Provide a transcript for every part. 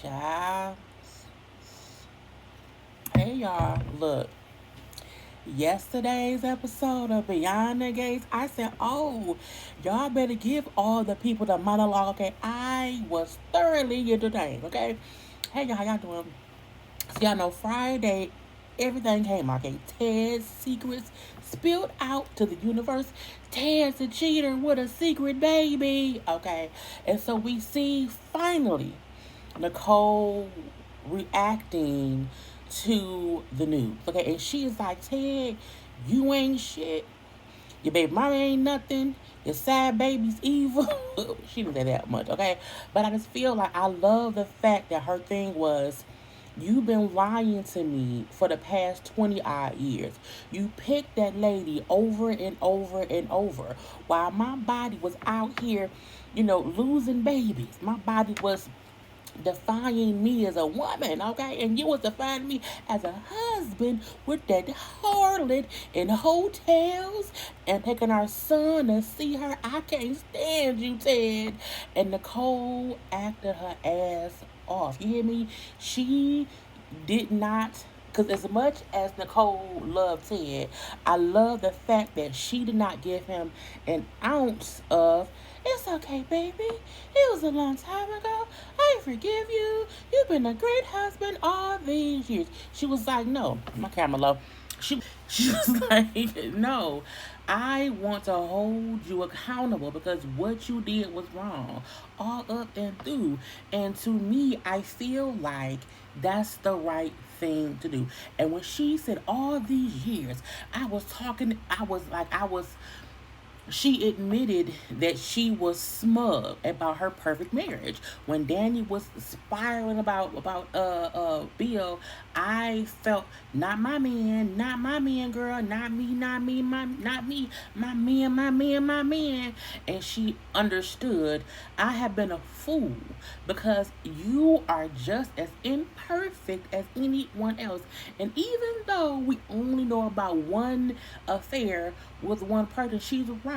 Child. Hey y'all, look. Yesterday's episode of Beyond the Gates, I said, oh, y'all better give all the people the monologue, okay? I was thoroughly entertained, okay? Hey y'all, how y'all doing? So y'all know Friday, everything came out, okay? Ted's secrets spilled out to the universe. Ted's a cheater with a secret baby, okay? And so we see finally Nicole reacting to the news. Okay, and she is like, Ted, you ain't shit. Your baby mama ain't nothing. Your sad baby's evil. She didn't say that much, okay? But I just feel like I love the fact that her thing was, you've been lying to me for the past 20 odd years. You picked that lady over and over and over while my body was out here, losing babies. My body was defying me as a woman, okay? And you was defying me as a husband with that harlot in hotels and taking our son to see her. I can't stand you, Ted. And Nicole acted her ass off. You hear me? She did not. Because as much as Nicole loved Ted, I love the fact that she did not give him an ounce of, it's okay, baby. It was a long time ago. I forgive you. You've been a great husband all these years. She was like, no, my camera low. She was like, no, I want to hold you accountable because what you did was wrong, all up and through. And to me, I feel like that's the right thing to do. And when she said all these years, I was she admitted that she was smug about her perfect marriage. When Danny was spiraling about Bill, I felt, not my man, girl, not me, not me, my man. And she understood I have been a fool because you are just as imperfect as anyone else. And even though we only know about one affair with one person, she's right.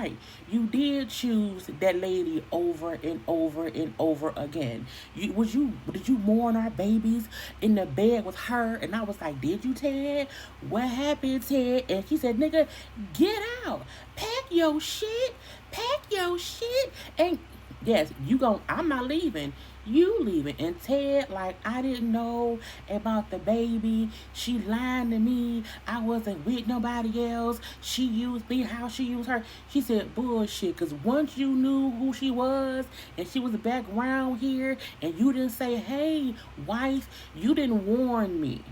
You did choose that lady over and over and over again. Did you mourn our babies in the bed with her? And I was like, did you, Ted? What happened, Ted? And she said, nigga, get out. Pack your shit. And yes, I'm not leaving. You leaving. And Ted, like, I didn't know about the baby. She lied to me. I wasn't with nobody else. She used me how she used her. She said bullshit. Because once you knew who she was and she was back around here and you didn't say, hey, wife, you didn't warn me.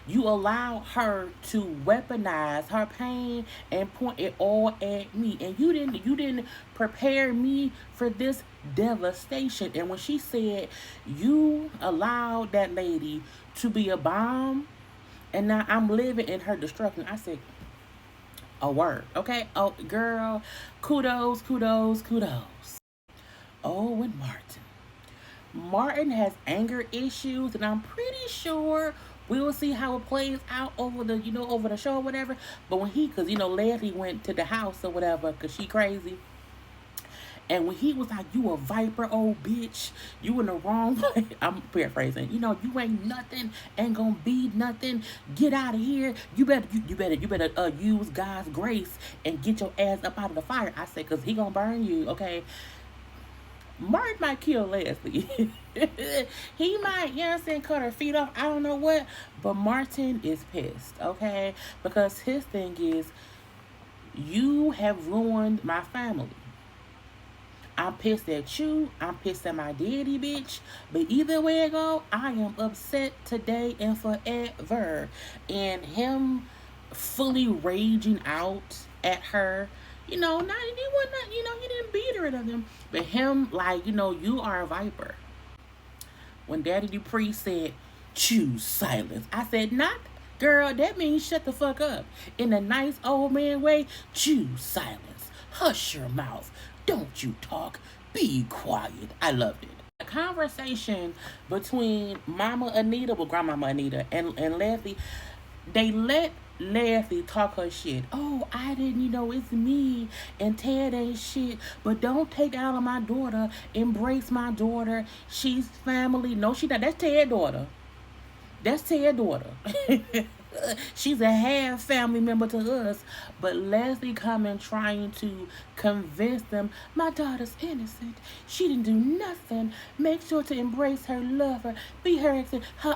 You allow her to weaponize her pain and point it all at me. And you didn't prepare me for this devastation. And when she said you allowed that lady to be a bomb and now I'm living in her destruction, I said, a word. Okay? Oh girl, kudos. Oh, and Martin has anger issues, and I'm pretty sure we will see how it plays out over the show or whatever. But when cause Leslie went to the house or whatever, cause she crazy. And when he was like, you a viper, old bitch, you in the wrong place. I'm paraphrasing. You ain't nothing, ain't gonna be nothing. Get out of here. You better use God's grace and get your ass up out of the fire. I said, cause he gonna burn you, okay? Martin might kill Leslie. He might, I'm saying, cut her feet off. I don't know what. But Martin is pissed, okay? Because his thing is, you have ruined my family. I'm pissed at you. I'm pissed at my daddy, bitch. But either way it go, I am upset today and forever. And him fully raging out at her, he didn't beat her or nothing. But him, like, you are a viper. When Daddy Dupree said, choose silence, I said, not, girl, that means shut the fuck up. In a nice old man way, choose silence. Hush your mouth. Don't you talk. Be quiet. I loved it. A conversation between Mama Anita, Grandmama Anita, and Leslie, they let Leslie talk her shit. Oh, I didn't, it's me and Ted ain't shit. But don't take out on my daughter. Embrace my daughter. She's family. No, she not. That's Ted's daughter. That's Ted's daughter. She's a half family member to us. But Leslie coming trying to convince them, my daughter's innocent. She didn't do nothing. Make sure to embrace her, love her, be her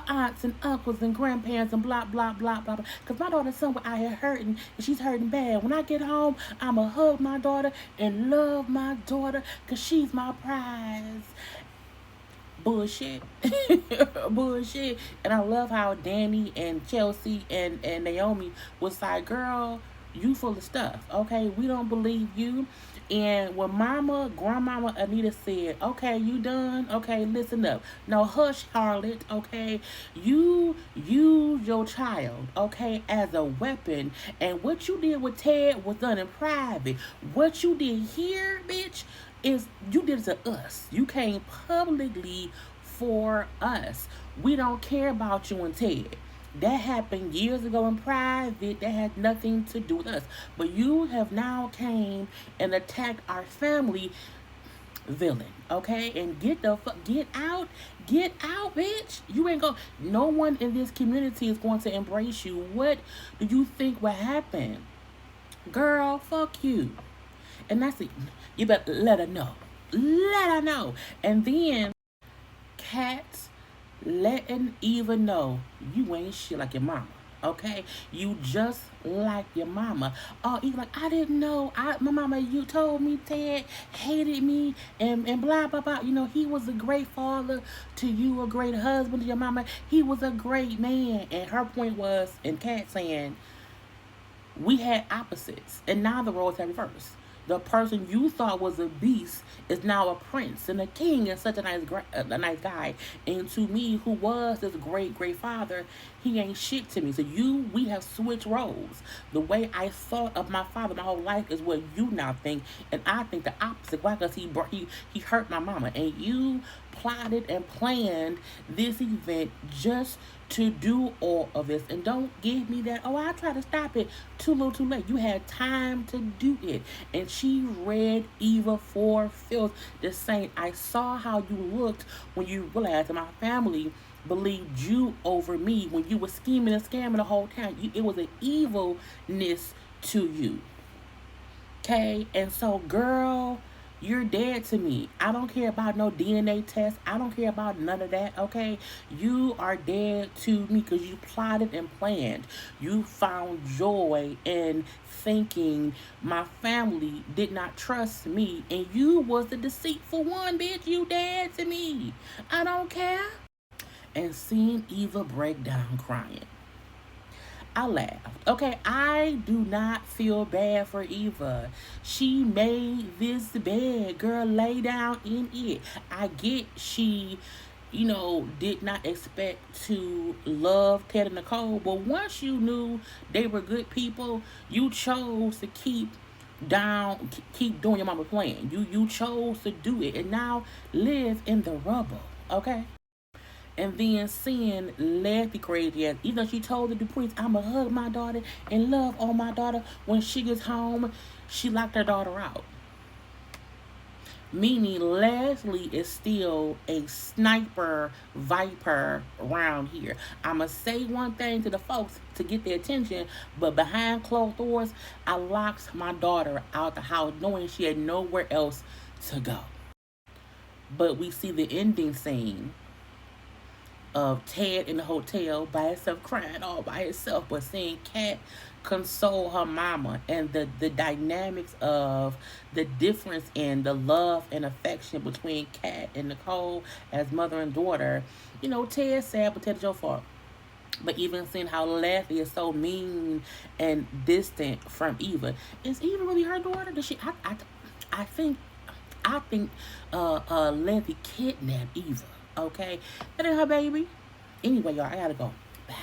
aunts and uncles and grandparents and blah, blah, blah, blah, blah. Because my daughter's somewhere out here hurting and she's hurting bad. When I get home, I'ma hug my daughter and love my daughter because she's my prize. Bullshit. Bullshit. And I love how Danny and Chelsea and Naomi was like, girl, you full of stuff. Okay, we don't believe you. And when grandmama Anita said, okay, you done? Okay, listen up. No, hush, harlot. Okay, you use your child, okay, as a weapon. And what you did with Ted was done in private. What you did here, bitch, is you did it to us. You came publicly for us. We don't care about you and Ted. That happened years ago in private. That had nothing to do with us. But you have now came and attacked our family, villain. Okay, and get out, bitch. You ain't no one in this community is going to embrace you. What do you think will happen, girl? Fuck you. And that's it. You better let her know. Let her know. And then Kat letting Eva know you ain't shit like your mama. Okay? You just like your mama. Oh, Eva like, I didn't know. My mama, you told me Ted hated me and blah, blah, blah. He was a great father to you, a great husband to your mama. He was a great man. And her point was, and Kat saying, we had opposites. And now the roles have reversed. The person you thought was a beast is now a prince and a king and such a nice guy. And to me, who was this great father, he ain't shit to me. So we have switched roles. The way I thought of my father my whole life is what you now think, and I think the opposite. Why? Because he hurt my mama, and you plotted and planned this event just to do all of this. And don't give me that, oh, I try to stop it. Too little too late. You had time to do it. And she read Eva for Phil the saying, I saw how you looked when you realized that my family believed you over me when you were scheming and scamming the whole time. It was an evilness to you. Okay? And so, girl, you're dead to me. I don't care about no DNA test. I don't care about none of that, okay? You are dead to me because you plotted and planned. You found joy in thinking my family did not trust me, and you was the deceitful one, bitch. You dead to me. I don't care. And seeing Eva break down crying, I laughed. Okay, I do not feel bad for Eva. She made this bed. Girl, lay down in it. I get she, did not expect to love Ted and Nicole, but once you knew they were good people, you chose to keep doing your mama plan. You chose to do it and now live in the rubble. Okay? And then seeing Leslie crazy ass, even though she told the Duprees, I'ma hug my daughter and love on my daughter. When she gets home, she locked her daughter out. Meaning Leslie is still a sniper viper around here. I'ma say one thing to the folks to get their attention, but behind closed doors, I locked my daughter out the house knowing she had nowhere else to go. But we see the ending scene of Ted in the hotel by himself, crying all by himself, but seeing Kat console her mama, and the dynamics of the difference in the love and affection between Kat and Nicole as mother and daughter. Ted's sad, but Ted's your fault. But even seeing how Leslie is so mean and distant from Eva. Is Eva really her daughter? Does she? I think Leslie kidnapped Eva. Okay, that ain't her baby. Anyway, y'all, I gotta go. Bye.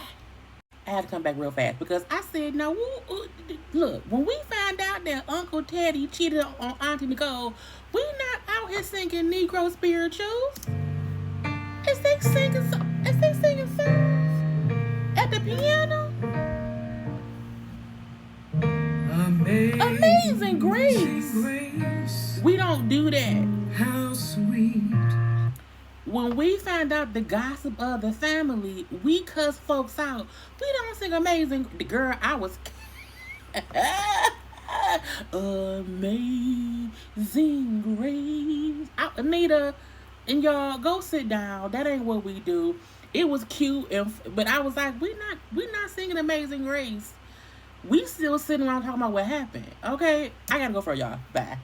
I had to come back real fast because I said, no, look, when we found out that Uncle Teddy cheated on Auntie Nicole, we not out here singing Negro spirituals. Is they singing songs at the piano? Amazing Grace. We don't do that. How sweet. When we find out the gossip of the family, we cuss folks out. We don't sing Amazing. The girl, I was Amazing Grace. Anita and y'all, go sit down. That ain't what we do. It was cute, but I was like, we're not singing Amazing Grace. We still sitting around talking about what happened. Okay, I gotta go for y'all. Bye.